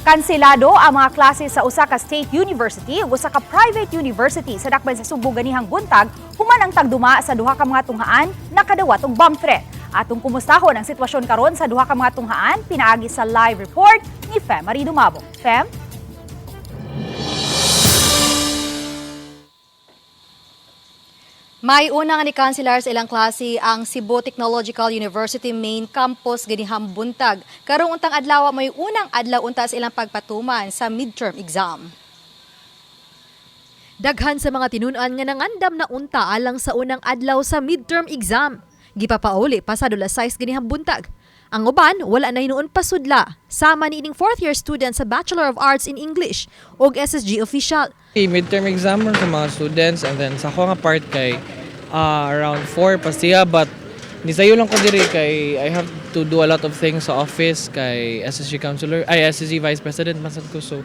Kanselado ang mga klase sa usa ka state university ug usa ka private university sa dakbayan sa Subo ganihang buntag human ang tagduma sa duha ka mga tunghaan nakadawat og bomb threat. Atong kumustahon ang sitwasyon karon sa duha ka mga tunghaan pinaagi sa live report ni Fem Marie Dumabo. Fem? May unang ni Kanselar sa ilang klase ang Cebu Technological University Main Campus ganihang buntag. Karong untang adlaw may unang adlaw unta sa ilang pagpatuman sa midterm exam. Daghan sa mga tinunan nga nangandam na unta alang sa unang adlaw sa midterm exam. Gipapauli pasado alas 6 ganihang buntag. Ang uban wala na hinuon pasudla. Sama ni ining fourth year student sa Bachelor of Arts in English ug SSG official. Midterm exam sa mga students and then sa ako nga part kay around 4 pa siya but nisayo lang ko diri kay I have to do a lot of things sa office kay SSG counselor SSG vice president masad ko, so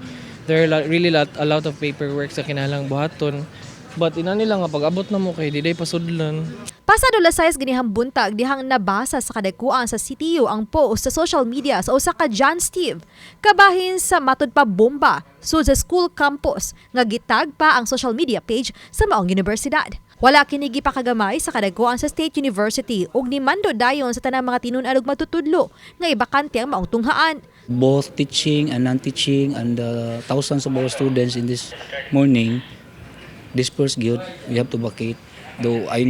there are a lot of paperwork sa kinahanglang buhaton but ina nila nga pag-abot na mo kay diday pasudlon. Pasado alas 6 ganihang buntag dihang nabasa sa kadagkuan sa CTU ang post sa social media sa usa ka John Steve kabahin sa matud pa bomba sud sa school campus nga gitag pa ang social media page sa maong universidad. Wala kini gipakagamay sa kadagkuan sa State University ug nimando dayon sa tanang mga tinun-an ug matutudlo nga ibakante ang maong tunghaan. Both teaching and non-teaching and thousands of our students in this morning dispersed guilt, we have to vacate. Though I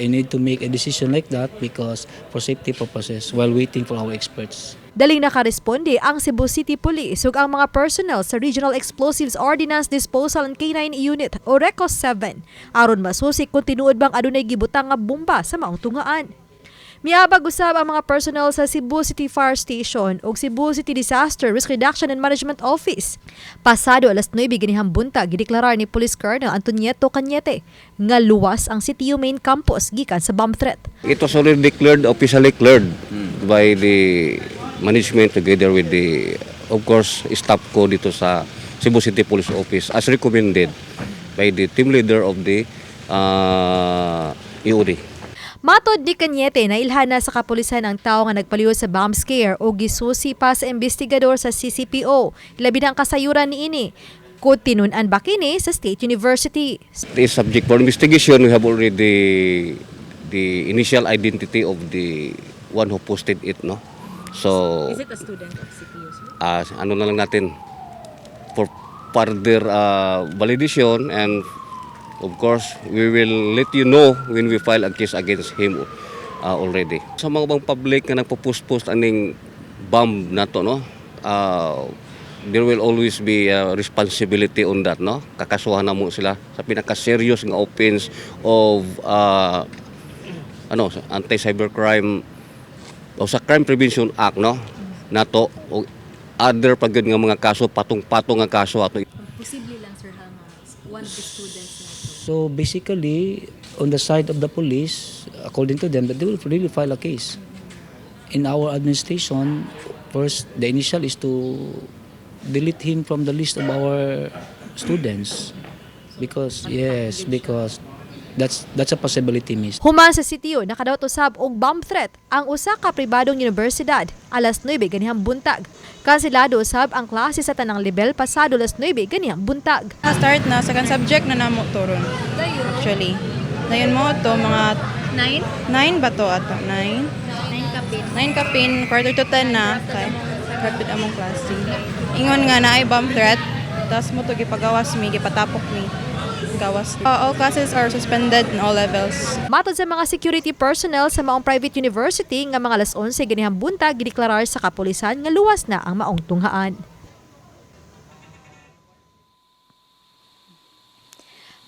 need to make a decision like that because for safety purposes while waiting for our experts. Daling nakaresponde ang Cebu City Police ug ang mga personnel sa Regional Explosives Ordnance Disposal and K9 Unit o RECOS 7 aron masusik kung tinuod bang adunay gibutang nga bomba sa maong tunghaan. Miabag usab ang mga personnel sa Cebu City Fire Station ug Cebu City Disaster Risk Reduction and Management Office. Pasado alas 9 ganihang buntag gideklarar ni Police Colonel Antonieto Cañete nga luwas ang CTU Main Campus gikan sa bomb threat. It was already officially cleared by the management together with the, of course, staff ko dito sa Cebu City Police Office as recommended by the team leader of the EOD. Matod ni Cañete na ilhana sa kapulisan ang tao nga nagpaliw sa bomb scare o gisusi pa sa investigador sa CCPO. Labi na ang kasayuran ni ini. Kung tinun-an ba kini sa State University. The subject for investigation, we have already the initial identity of the one who posted it, no? So, Is it a student of CPU? ano na lang natin for further validation, and of course we will let you know when we file a case against him already. Sa mga bang public na nagpo-post aning bomb na to, no? There will always be responsibility on that, no? Kakasuhan na mo sila sa pinaka-serious nga offense of anti-cybercrime o sa Crime Prevention Act, no? Nato o other pagod nga mga kaso patong-patong nga kaso ato. Posible lang sir one of the students na So basically, on the side of the police, according to them, that they will really file a case. In our administration, first, the initial is to delete him from the list of our students. Because that's a possibility, miss. Human sa CTU, nakadawat usab og bomb threat ang usa ka pribadong universidad alas 9 ganihang buntag. Kanselado usab ang klase sa tanang level pasado alas 9 ganihang buntag. Start na second subject na namo to ron. Actually. Dayon mo to mga 9 ba to ato? 9 kapin, quarter to 10 na kay kapit among klase. Ingon nga na ay bomb threat. Tas mo to gipagawas mi, gipatapok mi. Gawas. All classes are suspended in all levels. Matod sa mga security personnel sa maong private university nga mga alas 11 ganihang buntag gideklarar sa kapulisan nga luwas na ang maong tunghaan.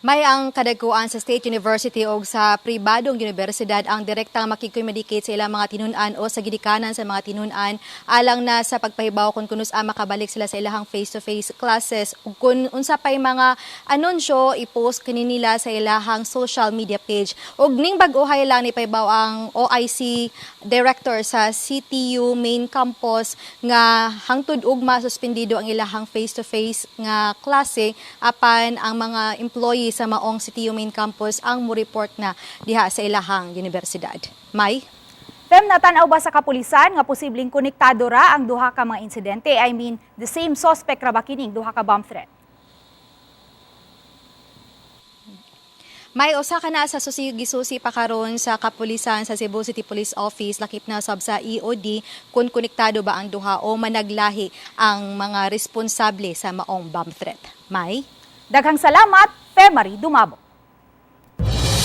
May ang kadagkuan sa State University o sa pribadong universidad ang direktang makikimedicate sa ilang mga tinun-an o sa gidikanan sa mga tinun-an alang na sa pagpahibaw kung kunus makabalik sila sa ilahang face-to-face classes ug kung unsa pay mga anunsyo i-post kaninila sa ilahang social media page. Ug ning bag-ohay lang ni pahibaw ang OIC director sa CTU Main Campus nga hangtod ugma suspendido ang ilahang face-to-face nga klase apan ang mga employee sa maong CTU Main Campus ang mo-report na diha sa ilahang universidad. May? Fem, natanaw ba sa kapulisan nga posibleng konektado ra ang duha ka mga insidente? I mean, the same suspect ra ba kining duha ka bomb threat? May usa ka na sa gisusi pa karon sa kapulisan sa Cebu City Police Office lakip na sab sa EOD kung konektado ba ang duha o managlahi ang mga responsable sa maong bomb threat. May Daghang salamat, Fem Marie Dumabo.